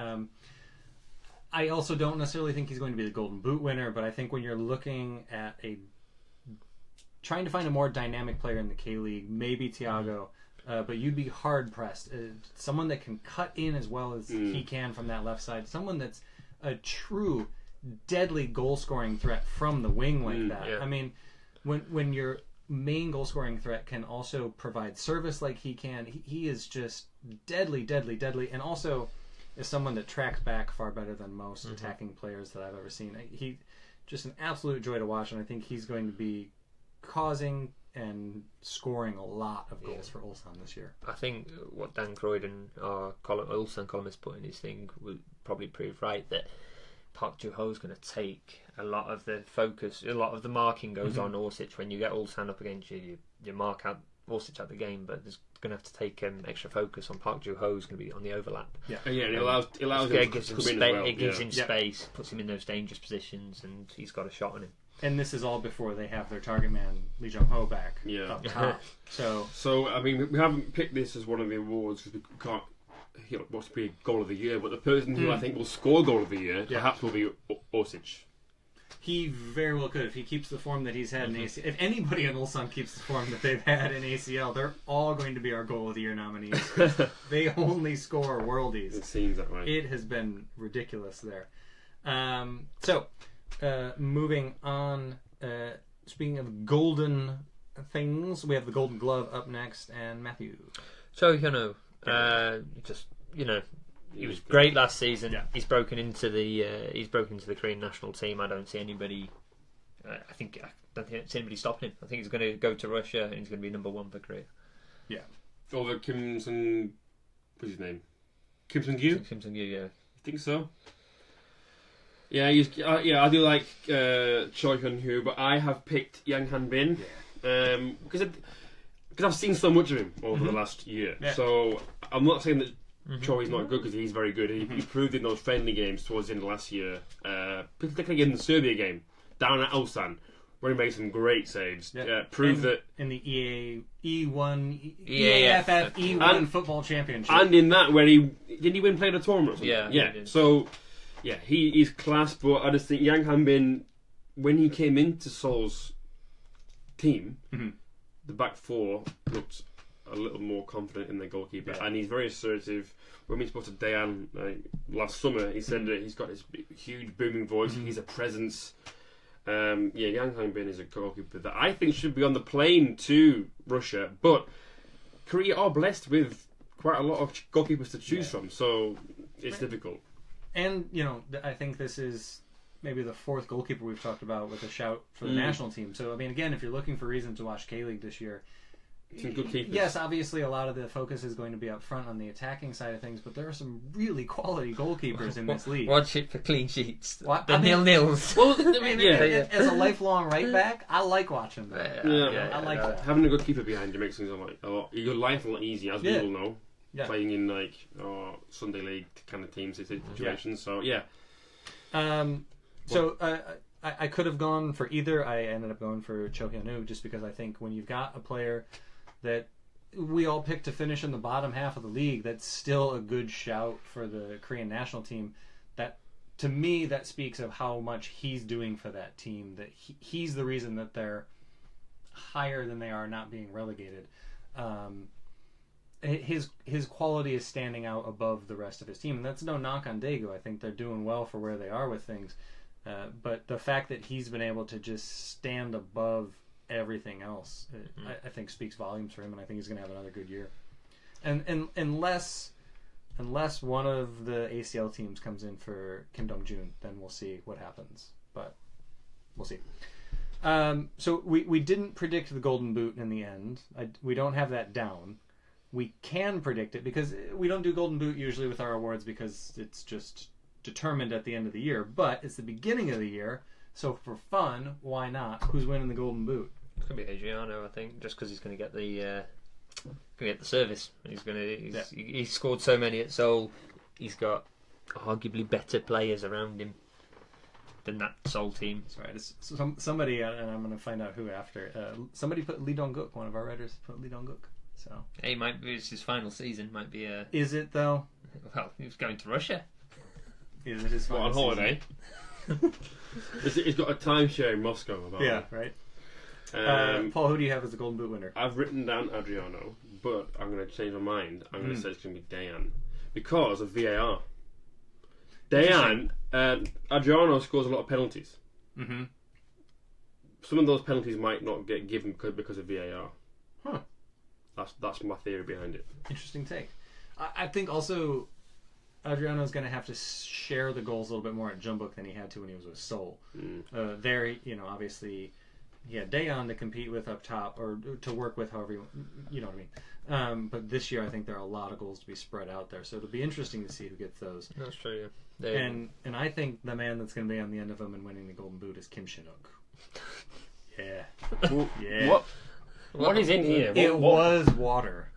I also don't necessarily think he's going to be the Golden Boot winner, but I think when you're looking at trying to find a more dynamic player in the K-League, maybe Thiago, but you'd be hard-pressed. Someone that can cut in as well as he can from that left side, someone that's a true, deadly goal-scoring threat from the wing like that. Yeah. I mean, when you're... main goal scoring threat can also provide service like he can. He is just deadly, and also is someone that tracks back far better than most attacking players that I've ever seen. He just an absolute joy to watch, and I think he's going to be causing and scoring a lot of goals for Ulsan this year. I think what Dan Croydon, our Ulsan columnist, put in his thing will probably prove right, that Park Joo-ho is going to take a lot of the focus, a lot of the marking goes on Orsic. When you get Ulsan up against you, you mark out Orsic out the game, but there's going to have to take extra focus on Park Joo-ho, who's going to be on the overlap. And it allows him to come in as well. It gives him space, puts him in those dangerous positions, and he's got a shot on him. And this is all before they have their target man, Lee Jong-ho, back up top. So, I mean, we haven't picked this as one of the awards because we can't... what's to be goal of the year, but the person who I think will score goal of the year perhaps will be Orsic. He very well could if he keeps the form that he's had in ACL. If anybody in Ulsan keeps the form that they've had in ACL, they're all going to be our goal of the year nominees. They only score worldies. It seems that way. It has been ridiculous there. Moving on. Speaking of golden things, we have the Golden Glove up next, and Matthew. So he was great last season. Yeah. He's broken into the Korean national team. I don't see anybody. I don't see anybody stopping him. I think he's going to go to Russia and he's going to be number one for Korea. Yeah. Over Kim Sung. What's his name? Kim Sung-gyu. Kim Sung-gyu. Yeah. I think so. Yeah. I do like Choi Hyun-hoo, but I have picked Yang Han-bin because I've seen so much of him over the last year. Yeah. So I'm not saying that Choi is not good, because he's very good. He proved in those friendly games towards the end of last year, particularly in the Serbia game, down at Ulsan, where he made some great saves. Proved that... In the EAFF E1 football championship. And in that, where he win Player of the Tournament or something? Yeah. So, he is class, but I just think Yang Han-bin, when he came into Seoul's team, the back four looked a little more confident in their goalkeeper, and he's very assertive. When we spoke to Dayan last summer, he said that he's got this huge booming voice. He's a presence. Yang Han-bin is a goalkeeper that I think should be on the plane to Russia, but Korea are blessed with quite a lot of goalkeepers to choose from, so it's difficult. And I think this is maybe the fourth goalkeeper we've talked about with a shout for the national team. So I mean, again, if you're looking for reason to watch K-League this year, some good keepers. Yes, obviously a lot of the focus is going to be up front on the attacking side of things, but there are some really quality goalkeepers in this league. Watch it for clean sheets. The nil-nils. Well, as a lifelong right back, I like watching that. I like that. Having a good keeper behind you makes things your life a lot easier, as we all know. Yeah. Playing in like Sunday league kind of team situations. So I could have gone for either. I ended up going for Cho Hyun-woo just because I think when you've got a player that we all picked to finish in the bottom half of the league, that's still a good shout for the Korean national team. That, to me, that speaks of how much he's doing for that team. That he's the reason that they're higher than they are, not being relegated. His quality is standing out above the rest of his team, and that's no knock on Daegu. I think they're doing well for where they are with things. But the fact that he's been able to just stand above everything else, I think speaks volumes for him, and I think he's going to have another good year. And unless one of the ACL teams comes in for Kim Dong-jun, then we'll see what happens. But we'll see. So we didn't predict the Golden Boot in the end. We don't have that down. We can predict it because we don't do Golden Boot usually with our awards because it's just determined at the end of the year, but it's the beginning of the year, so for fun, why not? Who's winning the Golden Boot? It's gonna be Adriano, I think, just because he's gonna get the service. He's scored so many at Seoul. He's got arguably better players around him than that Seoul team. That's right. It's somebody, and I'm gonna find out who after. Somebody put Lee Dong-guk. One of our writers put Lee Dong-guk. So he might be. It's his final season. Might be a. Is it though? Well, he was going to Russia. Is it his final on holiday? He's got a timeshare in Moscow. Right. Paul, who do you have as the Golden Boot winner? I've written down Adriano, but I'm going to change my mind. I'm going to say it's going to be Dayan because of VAR. Adriano scores a lot of penalties. Mm-hmm. Some of those penalties might not get given because of VAR. Huh. That's my theory behind it. Interesting take. I think also Adriano's going to have to share the goals a little bit more at Jeonbuk than he had to when he was with Seoul. There, obviously he had Daeon to compete with up top or to work with, however you know what I mean. But this year I think there are a lot of goals to be spread out there, so it'll be interesting to see who gets those. That's true. Yeah. And I think the man that's going to be on the end of them and winning the Golden Boot is Kim Shin-wook. Yeah. Well, yeah. What is in here? It was water.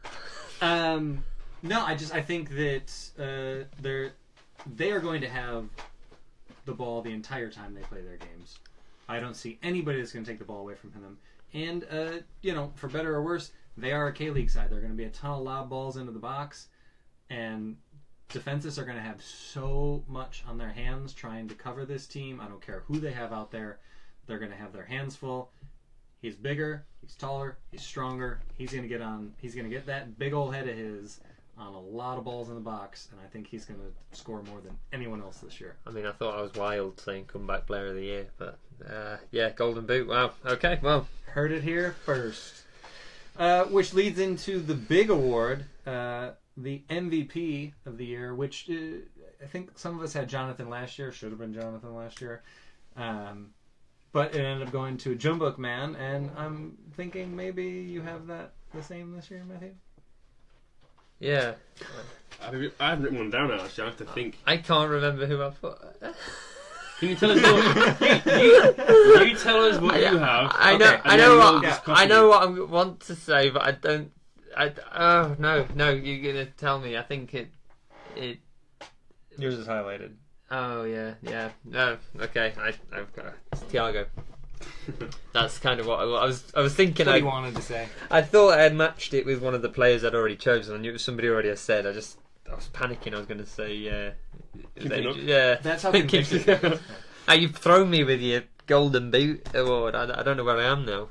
No, I think that they are going to have the ball the entire time they play their games. I don't see anybody that's going to take the ball away from them. And for better or worse, they are a K-League side. There are going to be a ton of lob balls into the box, and defenses are going to have so much on their hands trying to cover this team. I don't care who they have out there. They're going to have their hands full. He's bigger, he's taller, he's stronger. He's going to get that big old head of his on a lot of balls in the box, and I think he's going to score more than anyone else this year. I mean, I thought I was wild saying comeback player of the year, but Golden Boot. Wow. Okay, well. Heard it here first. Which leads into the big award, the MVP of the year, which I think some of us had Jonathan last year. Should have been Jonathan last year. But it ended up going to Jeonbuk Man, and I'm thinking maybe you have that the same this year, Matthew? Yeah. I haven't written one down actually. I have to think. I can't remember who I put. Can you tell us what you tell us what you have? I know what I want to say, but I don't. No, you're gonna tell me. I think it. Yours is highlighted. Oh yeah. No, okay. I've got it's Thiago. That's kind of what I was thinking. What you wanted to say. I thought I had matched it with one of the players I'd already chosen. I knew it was somebody already had said. I was panicking. I was going to say yeah. That's how convicted. You've thrown me with your Golden Boot award. I don't know where I am now.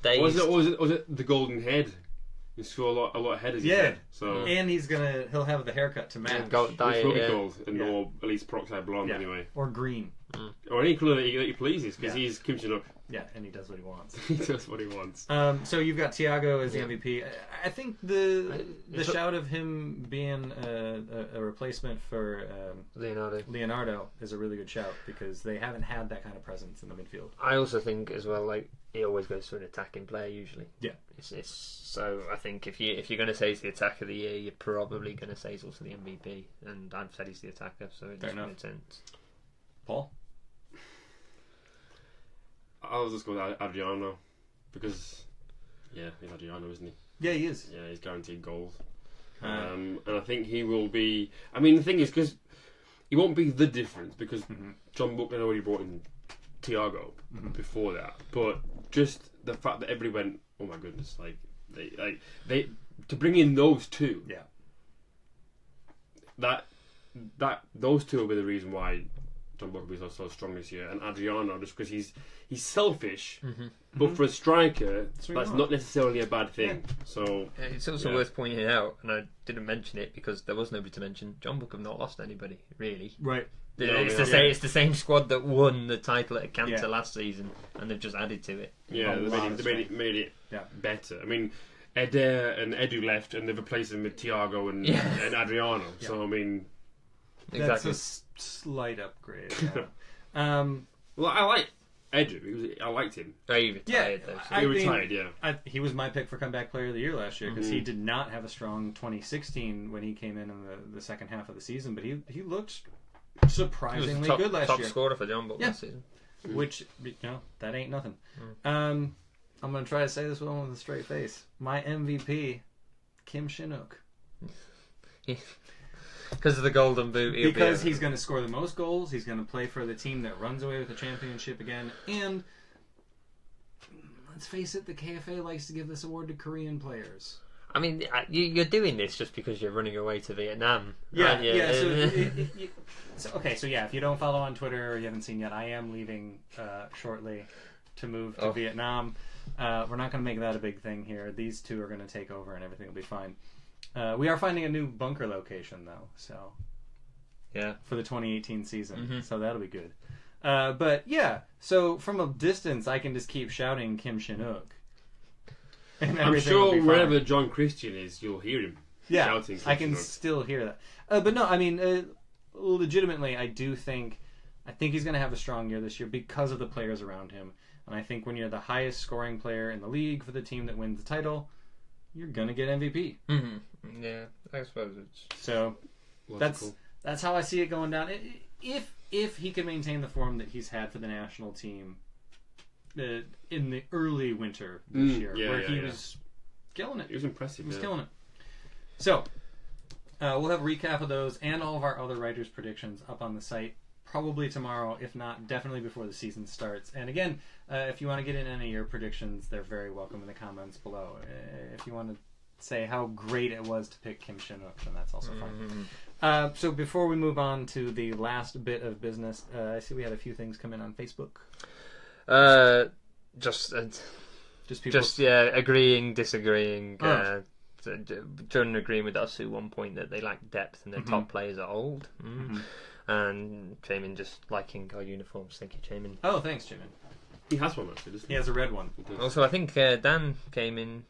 Was it the Golden Head? You saw a lot of head as his head. So and he'll have the haircut to match. Which will be gold, or at least peroxide blonde anyway. Or green. or any colour that he pleases, because he's Kim Jin-wook. Yeah, and he does what he wants. He does what he wants. So you've got Thiago as the MVP. I think the shout of him being a replacement for Leonardo is a really good shout, because they haven't had that kind of presence in the midfield. I also think as well, like, he always goes for an attacking player usually. Yeah. So I think if you're going to say he's the attacker of the year, you're probably going to say he's also the MVP, and I've said he's the attacker, so it just makes sense. Paul? I was just going with Adriano, because he's Adriano, isn't he? Yeah, he is. Yeah, he's guaranteed goals. And I think he will be. I mean, the thing is, because he won't be the difference, because John Book had already brought in Thiago before that, but just the fact that everybody went, oh my goodness, they to bring in those two, those two will be the reason why John Book will be so strong this year, and Adriano, just because he's selfish, but for a striker, that's not necessarily a bad thing. Yeah. So it's also worth pointing out, and I didn't mention it because there was nobody to mention. John Book have not lost anybody really. Right. It's the same squad that won the title at Cantor last season, and they've just added to it. Yeah, they made it better. I mean, Eder and Edu left, and they've replaced them with Thiago and Adriano. Yeah. So I mean, that's a slight upgrade. Well, I like Edu. I liked him. He retired though. So. He retired. He was my pick for comeback player of the year last year, because he did not have a strong 2016 when he came in the second half of the season, but he looked surprisingly good last year. Top scorer for John Book last season. Which, that ain't nothing. I'm going to try to say this one with a straight face. My MVP, Kim Jin-wook. Because of the golden boot. Because he's going to score the most goals. He's going to play for the team that runs away with the championship again. And let's face it, the KFA likes to give this award to Korean players. I mean, you're doing this just because you're running away to Vietnam. Yeah, yeah. So if you don't follow on Twitter or you haven't seen yet, I am leaving shortly to move to Vietnam. We're not going to make that a big thing here. These two are going to take over and everything will be fine. We are finding a new bunker location, though. So for the 2018 season. So that'll be good. But yeah, so from a distance, I can just keep shouting Kim Jin-wook. I'm sure wherever John Christian is, you'll hear him shouting. I can still hear that. But no, I mean, legitimately, I think he's going to have a strong year this year because of the players around him. And I think when you're the highest scoring player in the league for the team that wins the title, you're going to get MVP. Yeah, I suppose it's... So that's how I see it going down. If he can maintain the form that he's had for the national team in the early winter this year, where he was killing it. He was impressive. He was killing it. So, we'll have a recap of those and all of our other writers' predictions up on the site probably tomorrow, if not definitely before the season starts. And again, if you want to get in any of your predictions, they're very welcome in the comments below. If you want to say how great it was to pick Kim Jin-wook, then that's also fine. So before we move on to the last bit of business, I see we had a few things come in on Facebook. Just people. Agreeing, disagreeing. Jordan agreeing with us at one point that they lack depth and their top players are old. And Jamin just liking our uniforms. Thank you, Jamin. Oh, thanks, Jamin. He has one actually, doesn't he? He has a red one. Also, I think Dan came in,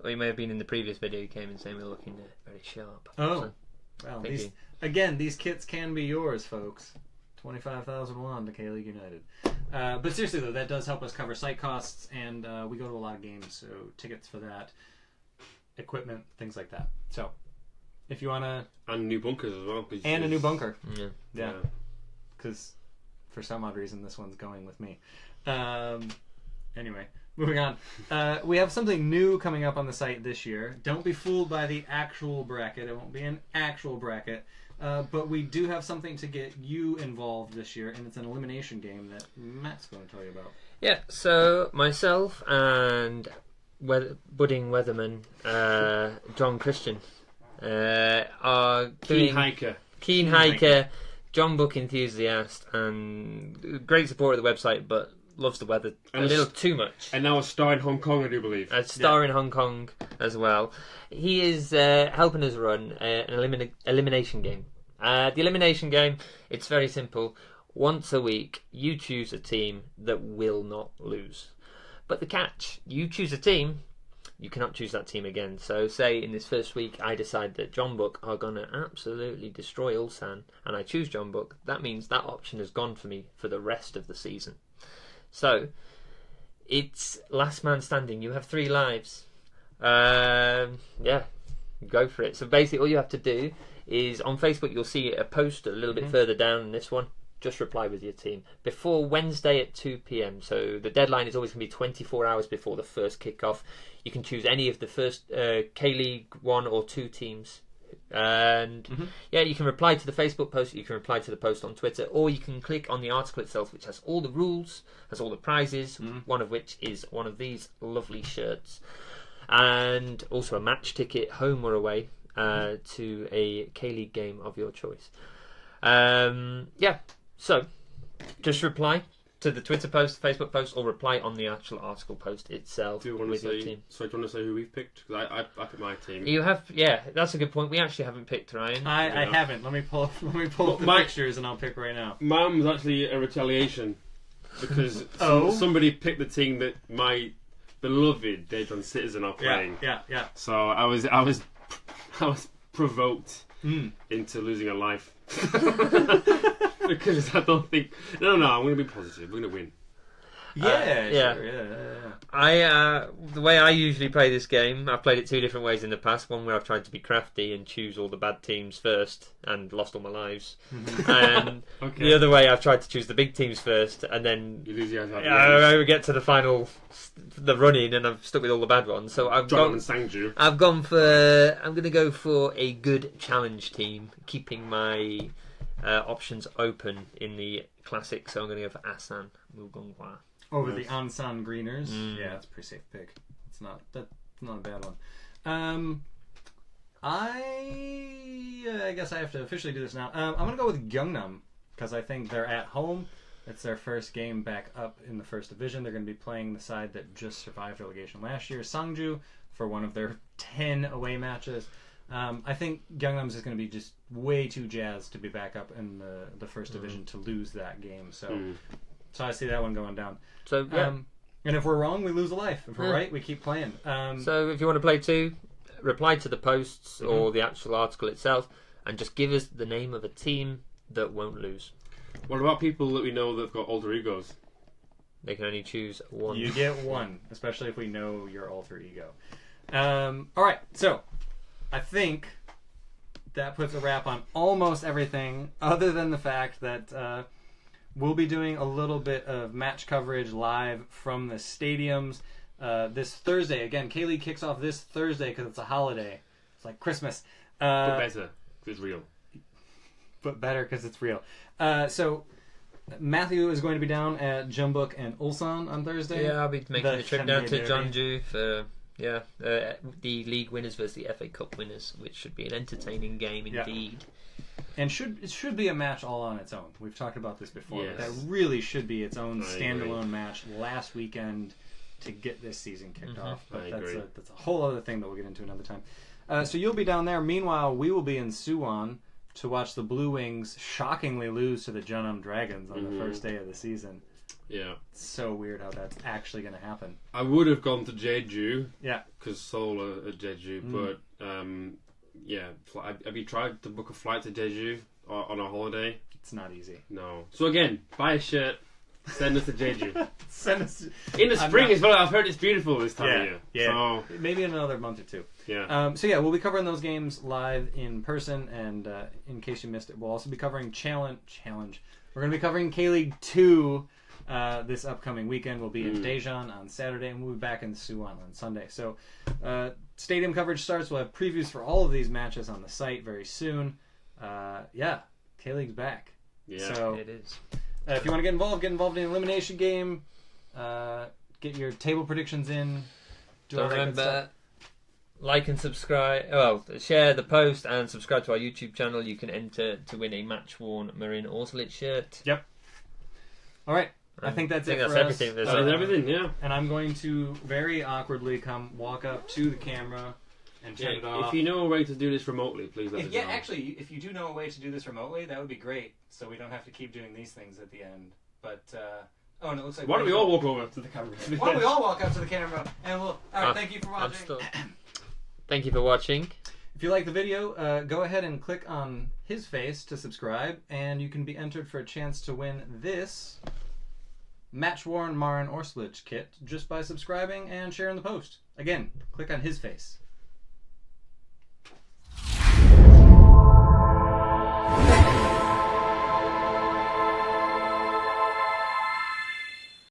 or he may have been in the previous video, he came in saying we were looking very sharp. Oh, so, well, these kits can be yours, folks. 25,000 won to K-League United. But seriously, though, that does help us cover site costs, and we go to a lot of games, so tickets for that, equipment, things like that. So, if you want to... And new bunkers as well. And a new bunker. Yeah. Because for some odd reason, this one's going with me. Anyway, moving on. We have something new coming up on the site this year. Don't be fooled by the actual bracket. It won't be an actual bracket. But we do have something to get you involved this year, and it's an elimination game that Matt's going to tell you about. Yeah, so myself and budding weatherman John Christian are keen hiker, John Book enthusiast, and great supporter of the website, but loves the weather a little too much. And now a star in Hong Kong, I do believe. A star in Hong Kong as well. He is helping us run an elimination game. The elimination game, it's very simple. once a week, you choose a team that will not lose. But the catch, you choose a team, you cannot choose that team again. So say in this first week I decide that John Book are going to absolutely destroy Ulsan and I choose John Book, that means that option has gone for me for the rest of the season. So it's last man standing. You have 3 lives. Yeah, go for it. So basically all you have to do is on Facebook you'll see a post a little bit further down in this one. Just reply with your team before Wednesday at 2 p.m. So the deadline is always going to be 24 hours before the first kickoff. You can choose any of the first K-League 1 or 2 teams. And yeah, you can reply to the Facebook post, you can reply to the post on Twitter, or you can click on the article itself, which has all the rules, has all the prizes, one of which is one of these lovely shirts. And also a match ticket, home or away, to a K-League game of your choice. Yeah. So, just reply to the Twitter post, Facebook post, or reply on the actual article post itself. Do you want to say? So, do you want to say who we've picked? Because I picked my team. You have, yeah. That's a good point. We actually haven't picked Ryan. I haven't. Let me pull up the pictures, and I'll pick right now. Mine was actually a retaliation because somebody picked the team that my beloved Daejeon Citizen are playing. Yeah. So I was provoked into losing a life. Because I don't think... No, I'm going to be positive. We're going to win. Yeah. The way I usually play this game, I've played it 2 different ways in the past. One where I've tried to be crafty and choose all the bad teams first and lost all my lives. And the other way, I've tried to choose the big teams first and then I get to the final, the run-in, and I've stuck with all the bad ones. So I'm going to go for a good challenge team, keeping my options open in the classic. So I'm going to go for Asan Mugunghwa. Over the Ansan Greeners. Yeah, that's a pretty safe pick. That's not a bad one. I guess I have to officially do this now. I'm going to go with Gyeongnam because I think they're at home. It's their first game back up in the first division. They're going to be playing the side that just survived relegation last year, Sangju, for one of their 10 away matches. I think Gyeongnam is going to be just way too jazzed to be back up in the first division to lose that game. So I see that one going down. So yeah. And if we're wrong, we lose a life. If we're right, we keep playing. So if you want to play too, reply to the posts or the actual article itself, and just give us the name of a team that won't lose. What about people that we know that've got alter egos? They can only choose one. You get one, especially if we know your alter ego. All right, so I think that puts a wrap on almost everything, other than the fact that we'll be doing a little bit of match coverage live from the stadiums this Thursday. Again, K-League kicks off this Thursday because it's a holiday. It's like Christmas. But better, because it's real. But better because it's real. So Matthew is going to be down at Jeonbuk and Ulsan on Thursday. Yeah, I'll be making the trip down to Jeonju for the league winners versus the FA Cup winners, which should be an entertaining game indeed. And it should be a match all on its own. We've talked about this before. Yes. But that really should be its own standalone match last weekend to get this season kicked off. But that's a whole other thing that we'll get into another time. So you'll be down there. Meanwhile, we will be in Suwon to watch the Blue Wings shockingly lose to the Jeonnam Dragons on the first day of the season. Yeah. It's so weird how that's actually going to happen. I would have gone to Jeju. Yeah. Because Seoul are at Jeju. But, have you tried to book a flight to Jeju on a holiday? It's not easy. No. So again, buy a shirt. Send us to Jeju. Send us in the spring as well. I've heard it's beautiful this time of year. Yeah. So, maybe in another month or two. Yeah. We'll be covering those games live in person, and in case you missed it, we'll also be covering Challenge. We're going to be covering K-League 2 this upcoming weekend. We'll be in Daejeon on Saturday, and we'll be back in Suwon on Sunday. So stadium coverage starts. We'll have previews for all of these matches on the site very soon. K-League's back. Yeah, so, it is. If you want to get involved in an elimination game, get your table predictions in. Don't remember, like and subscribe. Well, share the post and subscribe to our YouTube channel. You can enter to win a match-worn Marin Orselit shirt. Yep. All right. I think that's it for us. Everything. That's everything, yeah. And I'm going to very awkwardly walk up to the camera and turn it off. If you know a way to do this remotely, please let us know. Actually, if you do know a way to do this remotely, that would be great. So we don't have to keep doing these things at the end. But and it looks like. Why don't we all walk over to the camera? Why don't we all walk up to the camera and we'll? All right, thank you for watching. Thank you for watching. If you like the video, go ahead and click on his face to subscribe, and you can be entered for a chance to win this Match-worn Marin Orslich kit just by subscribing and sharing the post. Again, click on his face.